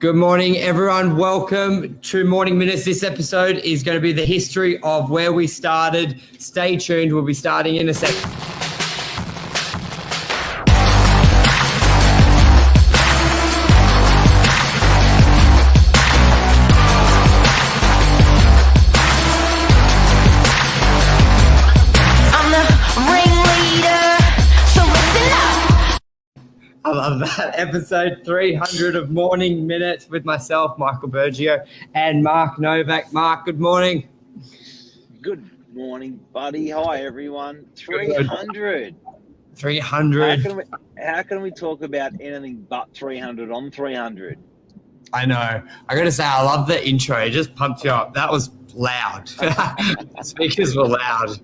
Good morning, everyone. Welcome to Morning Minutes. This episode is going to be the history of where we started. Stay tuned. We'll be starting in a second. I love that. Episode 300 of Morning Minutes with myself, Michael Bergio, and Mark Novak. Mark, good morning. Good morning, buddy. Hi, everyone. 300. 300. How can we talk about anything but 300 on 300? I know. I got to say, I love the intro. It just pumped you up. That was loud. Speakers were loud.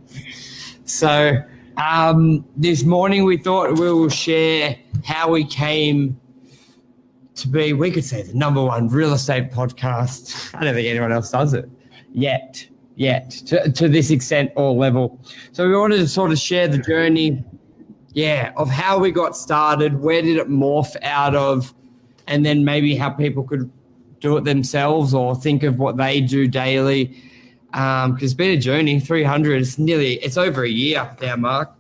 So this morning we thought we will share how we came to be, we could say, the number one real estate podcast. I don't think anyone else does it yet to this extent or level. So we wanted to sort of share the journey, of how we got started, where did it morph out of, and then maybe how people could do it themselves or think of what they do daily. Because it's been a journey, 300, it's over a year now, Mark.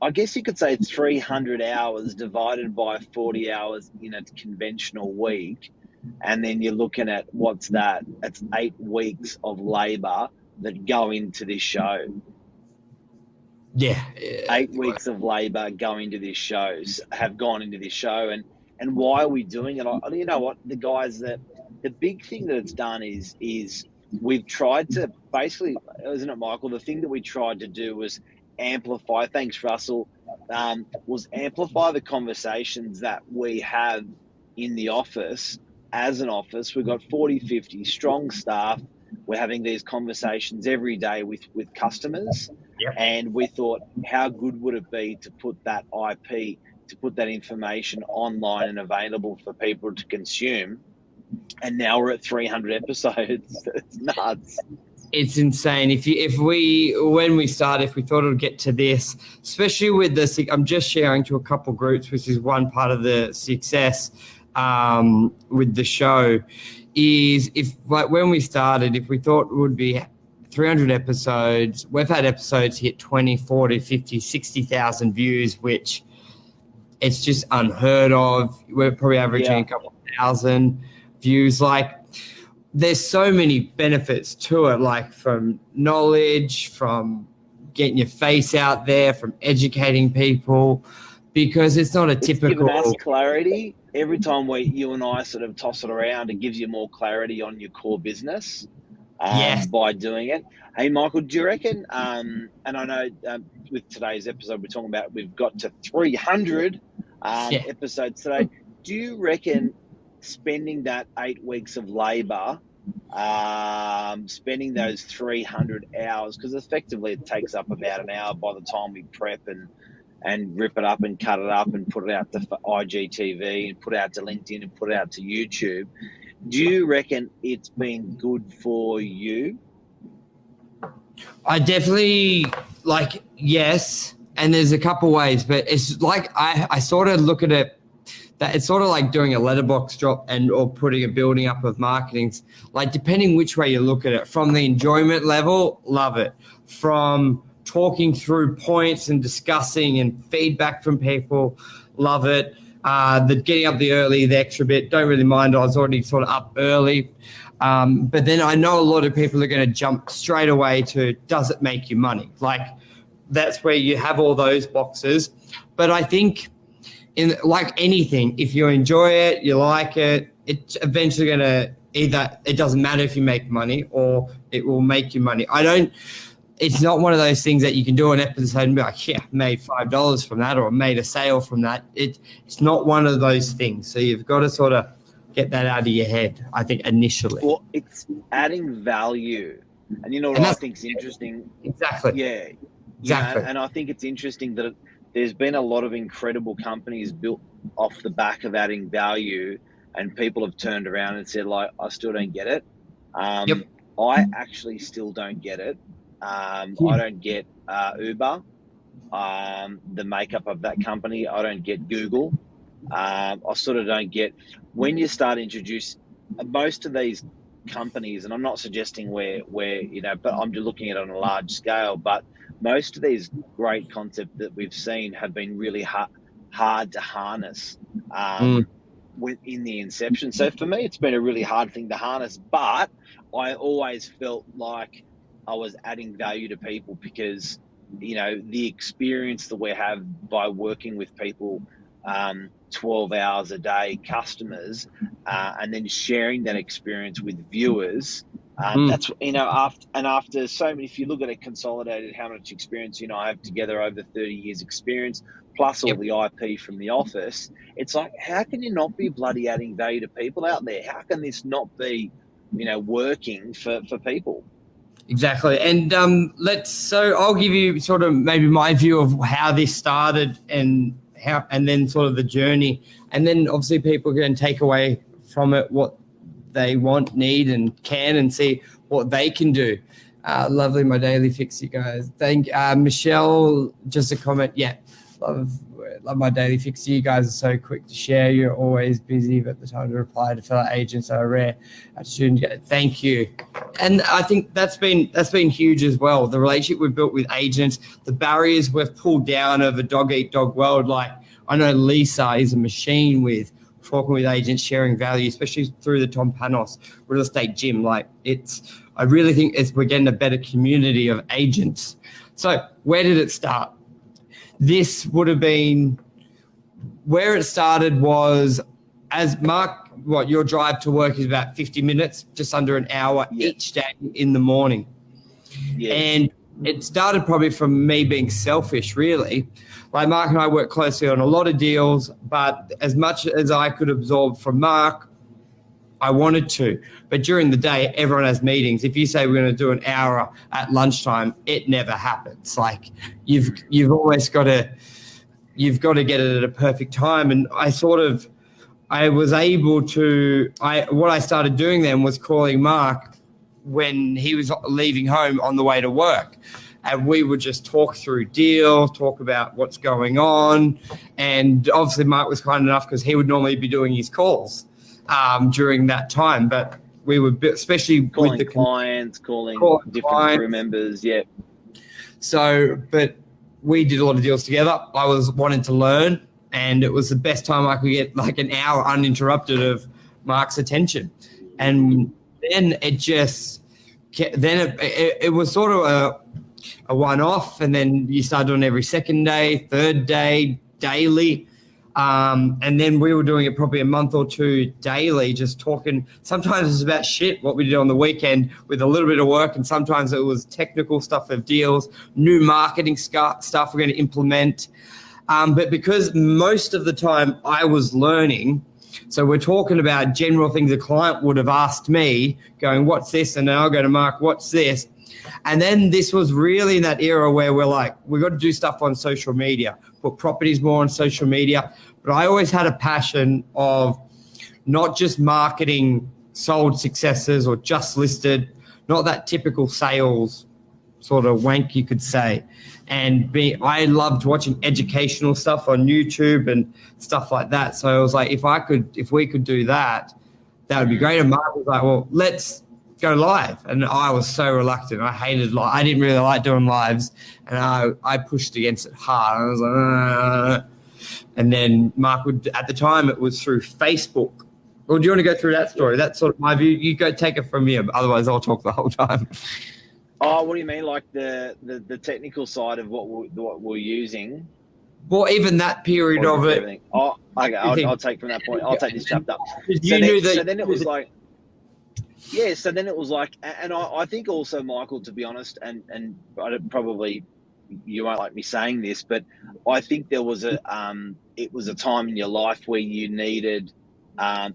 I guess you could say it's 300 hours divided by 40 hours in a conventional week. And then you're looking at what's that? That's 8 weeks of labor that go into this show. Yeah. 8 weeks of labor go into this show, have gone into this show. And why are we doing it? You know what? The guys, the big thing that it's done is we've tried to basically, isn't it, Michael? The thing that we tried to do was amplify, thanks Russell, was amplify the conversations that we have in the office. As an office, we've got 40, 50 strong staff. We're having these conversations every day with customers. Yep. And we thought, how good would it be to put that IP, to put that information online and available for people to consume? And now we're at 300 episodes. It's nuts. It's insane. If we thought it would get to this, especially with this, I'm just sharing to a couple groups, which is one part of the success with the show, is when we started, if we thought it would be 300 episodes, we've had episodes hit 20, 40, 50, 60,000 views, which it's just unheard of. We're probably averaging a couple thousand views. There's so many benefits to it, from knowledge, from getting your face out there, from educating people, because it's not a typical. It's given us clarity every time you and I sort of toss it around. It gives you more clarity on your core business by doing it. Hey, Michael, do you reckon? And I know with today's episode, we're talking about we've got to 300 episodes today. Do you reckon spending that 8 weeks of labor, spending those 300 hours, because effectively it takes up about an hour by the time we prep and rip it up and cut it up and put it out to IGTV and put it out to LinkedIn and put it out to YouTube. Do you reckon it's been good for you? I definitely yes, and there's a couple ways, but it's I sort of look at it that it's sort of like doing a letterbox drop or putting a building up of marketing. Depending which way you look at it, from the enjoyment level, love it. From talking through points and discussing and feedback from people, love it. The getting up the extra bit, don't really mind. I was already sort of up early. But then I know a lot of people are going to jump straight away to, does it make you money? That's where you have all those boxes. But I think in anything, if you enjoy it, you like it, it's eventually going to it doesn't matter if you make money or it will make you money. It's not one of those things that you can do an episode and be like, made $5 from that or made a sale from that. It's not one of those things. So you've got to sort of get that out of your head, I think, initially. Well, it's adding value. And you know what I think is interesting? Exactly. Yeah. Exactly. And I think it's interesting that there's been a lot of incredible companies built off the back of adding value, and people have turned around and said, I still don't get it. I actually still don't get it. I don't get Uber, the makeup of that company. I don't get Google. I sort of don't get when you start to introduce most of these companies, and I'm not suggesting where but I'm just looking at it on a large scale. But most of these great concepts that we've seen have been really hard to harness Mm. in the inception. So for me, it's been a really hard thing to harness, but I always felt like I was adding value to people because, the experience that we have by working with people 12 hours a day, customers, and then sharing that experience with viewers. That's, after so many, if you look at it consolidated, how much experience, I have together over 30 years experience, plus all Yep. the IP from the office, it's like, how can you not be bloody adding value to people out there? How can this not be, working for people? Exactly. And so I'll give you sort of maybe my view of how this started and then sort of the journey. And then obviously people can take away from it what they want, need, and can, and see what they can do. Lovely, my daily fix, you guys. Thank Michelle, just a comment. Yeah, love my daily fix. You guys are so quick to share. You're always busy, but the time to reply to fellow agents are rare. Thank you. And I think that's been huge as well. The relationship we've built with agents, the barriers we've pulled down of a dog eat dog world. Like I know Lisa is a machine with talking with agents, sharing value, especially through the Tom Panos real estate gym. Like I really think we're getting a better community of agents. So where did it start? This would have been where it started was as Mark, your drive to work is about 50 minutes, just under an hour each day in the morning. Yes. And it started probably from me being selfish, really. Like Mark and I work closely on a lot of deals, but as much as I could absorb from Mark, I wanted to. But during the day, everyone has meetings. If you say we're going to do an hour at lunchtime, it never happens. Like you've always got to get it at a perfect time. And I was able to, what I started doing then was calling Mark when he was leaving home on the way to work. And we would just talk through deal, talk about what's going on. And obviously Mark was kind enough because he would normally be doing his calls during that time. But we would, especially calling with the clients, calling different crew members. Yeah. So, but we did a lot of deals together. I was wanting to learn, and it was the best time I could get like an hour uninterrupted of Mark's attention. And then it was sort of a one-off, and then you start doing every second day, third day, daily. And then we were doing it probably a month or two daily, just talking. Sometimes it's about shit, what we did on the weekend with a little bit of work. And sometimes it was technical stuff of deals, new marketing stuff we're going to implement. But because most of the time I was learning, so we're talking about general things a client would have asked me, going, what's this? And then I'll go to Mark, what's this? And then this was really in that era where we're like, we've got to do stuff on social media, put properties more on social media. But I always had a passion of not just marketing sold successes or just listed, not that typical sales sort of wank, you could say. And I loved watching educational stuff on YouTube and stuff like that. So I was like, if we could do that, that would be great. And Mark was like, well, let's go live. And I was so reluctant. I hated live. I didn't really like doing lives, and I pushed against it hard. I was like, and then Mark would, at the time it was through Facebook. Well, do you want to go through that story? That's sort of my view. You go take it from here, otherwise I'll talk the whole time. Oh, what do you mean? Like the technical side of what we're using? Well, even that period of it. Everything. Oh, okay. I'll take from that point. I'll take this chapter. So then it was like, yeah. So then it was like, and I think also, Michael, to be honest, and probably you won't like me saying this, but I think there was it was a time in your life where you needed,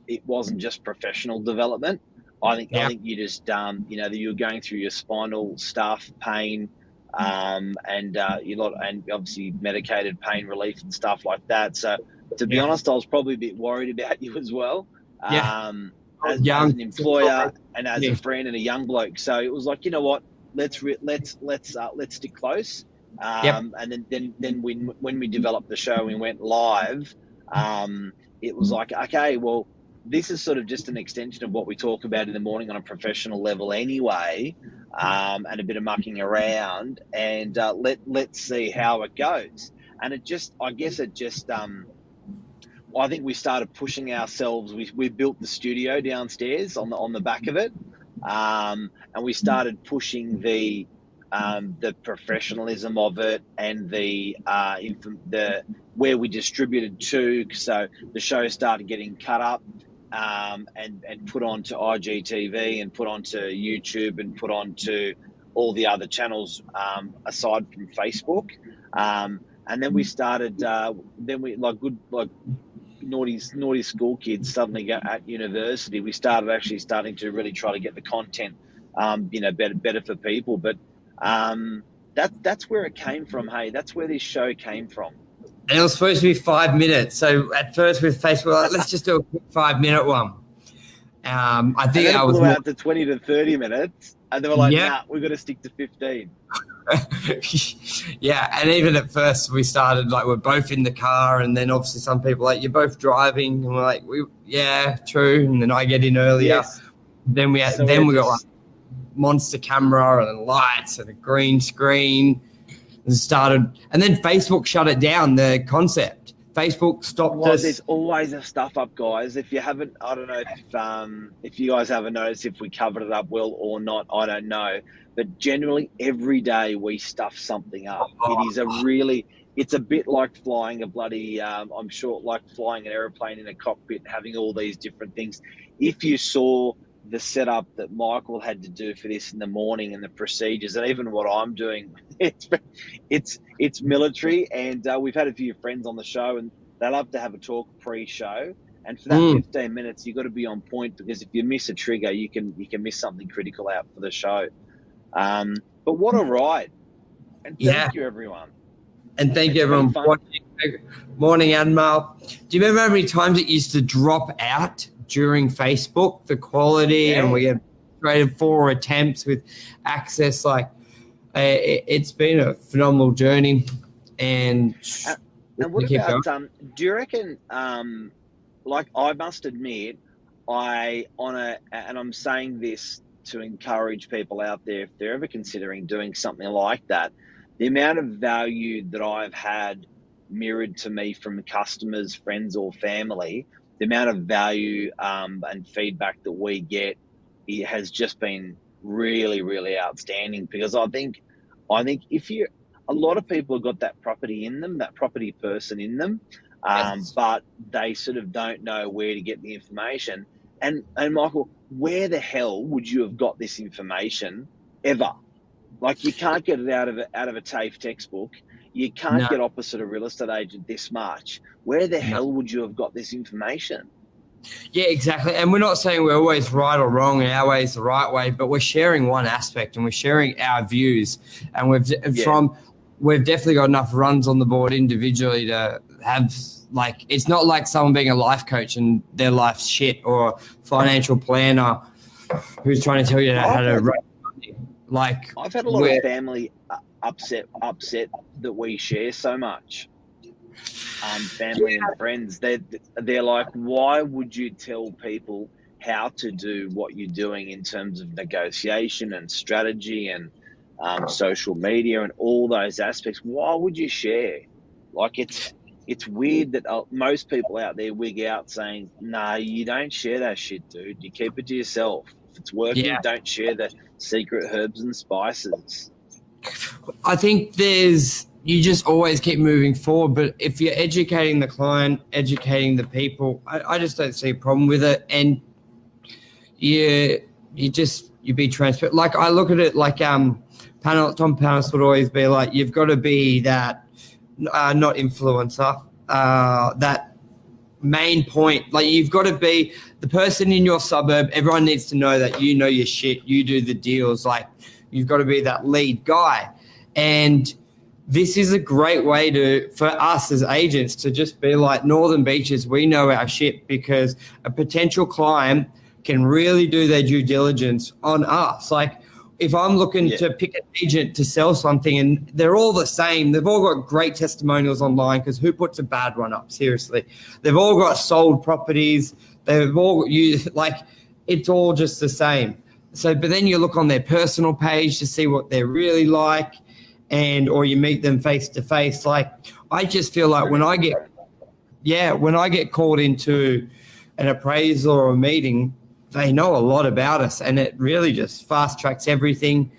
it wasn't just professional development. I think you just, that you were going through your spinal stuff, pain, and obviously medicated pain relief and stuff like that. So to be honest, I was probably a bit worried about you as well. As an employer and as a friend and a young bloke. So it was like, you know what, let's stick close. And then when we developed the show and we went live, it was like, okay, well, this is sort of just an extension of what we talk about in the morning on a professional level anyway, and a bit of mucking around, and let's see how it goes. And it just, I guess it just, I think we started pushing ourselves. We built the studio downstairs on the back of it, and we started pushing the professionalism of it, and the where we distributed to. So the show started getting cut up, and put onto IGTV, and put onto YouTube, and put onto all the other channels, aside from Facebook. And then we started. Then we like naughty school kids suddenly go at university. We started starting to really try to get the content, better for people. But that's where it came from. Hey, that's where this show came from. And it was supposed to be 5 minutes. So at first with Facebook, like, let's just do a quick 5-minute one. I think I was out to 20 to 30 minutes, and they were like, "Nah, we've got to stick to 15." Yeah, and even at first we started like we're both in the car, and then obviously some people like you're both driving, and we're like, yeah, true. And then I get in earlier. Yes. Then we got like monster camera and lights and a green screen. And then Facebook shut it down, the concept. Facebook stopped us. There's always a stuff up, guys. If you haven't, I don't know if you guys haven't noticed if we covered it up well or not, I don't know. But generally every day we stuff something up. It's a bit like flying a bloody, I'm sure, like flying an airplane in a cockpit, having all these different things. If you saw the setup that Michael had to do for this in the morning, and the procedures, and even what I'm doing, it's military. And we've had a few friends on the show, and they love to have a talk pre-show. And for that 15 minutes, you've got to be on point, because if you miss a trigger, you can miss something critical out for the show. But what a ride! And thank you, everyone. And thank you, everyone. Morning, Admiral. Do you remember how many times it used to drop out during Facebook, the quality, and we had rated 4 attempts with access? Like, it's been a phenomenal journey. And what about, do you reckon, like, I must admit, and I'm saying this to encourage people out there, if they're ever considering doing something like that, the amount of value that I've had mirrored to me from customers, friends, or family, the amount of value and feedback that we get, it has just been really, really outstanding. Because I think if a lot of people have got that property in them, that property person in them, but they sort of don't know where to get the information. And Michael, where the hell would you have got this information ever? Like, you can't get it out of a TAFE textbook. You can't get opposite a real estate agent this much. Where the hell would you have got this information? Yeah, exactly. And we're not saying we're always right or wrong and our way is the right way, but we're sharing one aspect, and we're sharing our views. And we've definitely got enough runs on the board individually to have, like, it's not like someone being a life coach and their life's shit, or a financial planner who's trying to tell you how to run money. Like, I've had a lot of family upset that we share so much. Family and friends, they're like, why would you tell people how to do what you're doing in terms of negotiation and strategy and social media and all those aspects? Why would you share? Like, it's weird that most people out there wig out saying, nah, you don't share that shit, dude. You keep it to yourself. If it's working, don't share the secret herbs and spices. I think you just always keep moving forward, but if you're educating the client, educating the people, I just don't see a problem with it. And you be transparent. Like, I look at it like Tom Panis would always be like, you've got to be that not influencer, that main point. Like, you've got to be the person in your suburb. Everyone needs to know that you know your shit, you do the deals. Like, you've got to be that lead guy. And this is a great way for us as agents to just be like, Northern Beaches, we know our shit, because a potential client can really do their due diligence on us. Like, if I'm looking to pick an agent to sell something, and they're all the same, they've all got great testimonials online, because who puts a bad one up? Seriously, they've all got sold properties. They've all used, like, it's all just the same. So, but then you look on their personal page to see what they're really like, or you meet them face to face. Like, I just feel like when I get called into an appraisal or a meeting, they know a lot about us, and it really just fast tracks everything.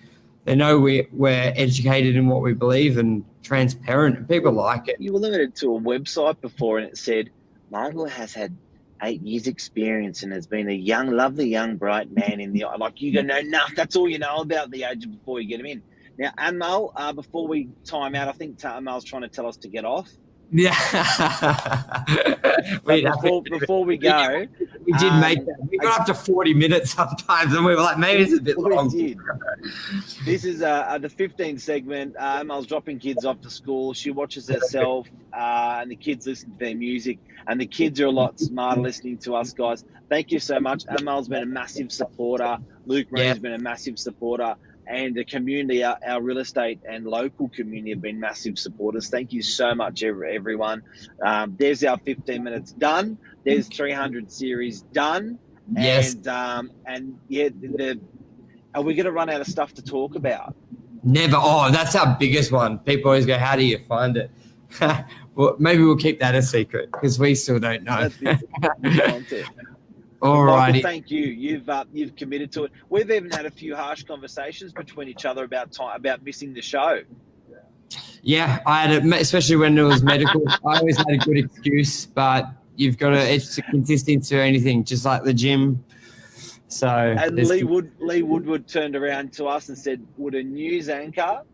They know we're educated in what we believe and transparent, and people like it. You were limited to a website before, and it said, Michael has had 8 years experience and has been a lovely young, bright man in the eye. Like, you go, no, that's all you know about the agent before you get him in. Now, Amal, before we time out, I think Amal's trying to tell us to get off. Yeah. Before we go, we did make that. We got up to 40 minutes sometimes, and we were like, maybe it's a bit long. We did. This is the 15th segment. Amal's dropping kids off to school. She watches herself, and the kids listen to their music, and the kids are a lot smarter listening to us guys. Thank you so much. Amal's been a massive supporter. Luke Marie's been a massive supporter. And the community, our real estate and local community have been massive supporters. Thank you so much, everyone. There's our 15 minutes done. There's 300 series done. Yes. And are we going to run out of stuff to talk about? Never. Oh, that's our biggest one. People always go, how do you find it? Well, maybe we'll keep that a secret, because we still don't know. All righty. Thank you. You've committed to it. We've even had a few harsh conversations between each other about missing the show. Yeah, I had it, especially when it was medical. I always had a good excuse, but you've got to. It's consistent to anything, just like the gym. So. And Lee Woodward turned around to us and said, "Would a news anchor,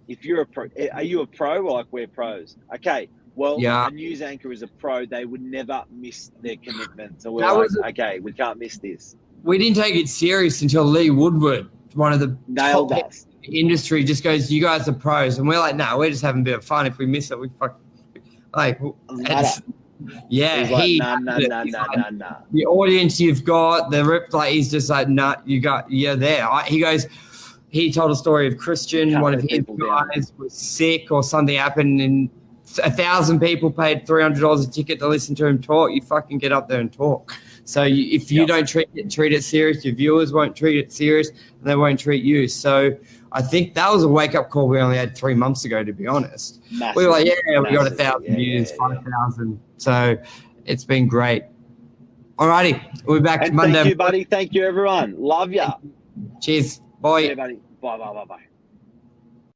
if you're a pro, are you a pro? Well, like, we're pros. Okay." Well, a news anchor is a pro. They would never miss their commitment. So we're okay, we can't miss this. We didn't take it serious until Lee Woodward, one of the nailed top us. Industry, just goes, "You guys are pros," and we're like, "No, we're just having a bit of fun. If we miss it, we fuck." Like, yeah, he's like, nah. The audience you've got, the rip, like, he's just like, "Nah, you're there." He goes. He told a story of Christian. One of his guys was sick or something happened, and 1,000 people paid $300 a ticket to listen to him talk. You fucking get up there and talk. So if you don't treat it serious, your viewers won't treat it serious, and they won't treat you. So I think that was a wake-up call we only had 3 months ago, to be honest. Massive, we were like, we got 1,000 views, 5,000. So it's been great. All righty. We'll be back Monday. Thank you, buddy. Thank you, everyone. Love ya. Cheers. Bye. Yeah, buddy. Bye.